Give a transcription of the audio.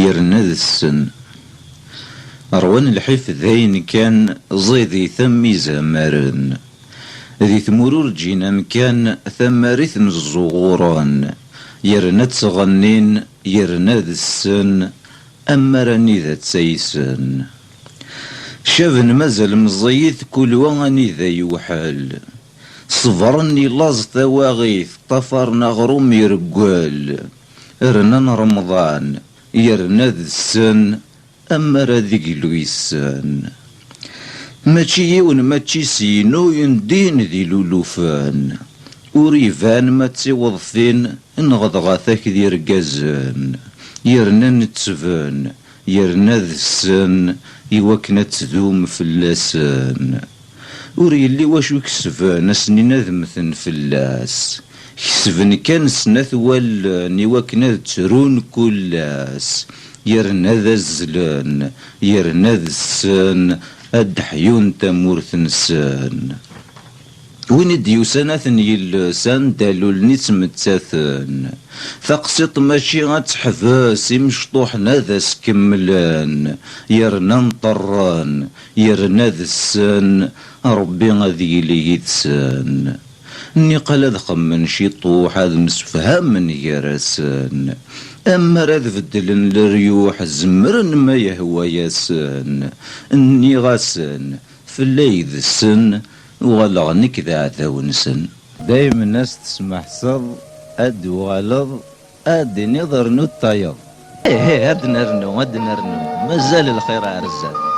يرنا ذا السن. روان الحيف ذاين كان زيدي ثمي زمرن، ذي ثمرور جينا مكان ثمارث الزغوران، يرنا تغنين يرنا ذا السن، أما راني ذا تسيسن. شافن مازال مزيث كل واني ذا يوحل، صبرني لاز ثواغيث طفرنا غروم يرقل، رنا رمضان يرنا ذا السن، أما راذيك لويسان. ماشي يون ماشي سينو يندين ذي لولوفان، وريفان ما تسيوضفين نغضغاثاك ذي رقازان، يرنا نتسفان يرنا ذا السن، يوكنا تذوم في اللسان. وريلي واش يكسفان سنين ذمثن في اللاس، كسفن كان سنة والان يوكنا ترون كلاس، يرنا ذا الزلان يرنا ذا السن، أدحيون تمورث نسان. وين ديوساناثن يلسان دالول نتمتاثن، ثقسط ماشي غتحفاس مشطوحنا ذا سكملان، يرنا نطران يرنا ذا السن، ربي غادي لي يتسان. ني قال هذا خمن شي طوح هذا مسفهم من يرسان، أما راه بدلن الريوح زمرن ما يهوى ياسن، اني غاسن في الليل السن، وغلغنك ذا عذاو نسن. دايما الناس تسمح صد اد وغلظ اد نظر نطيض. ايه هاد نرنو مازال الخير عرزان.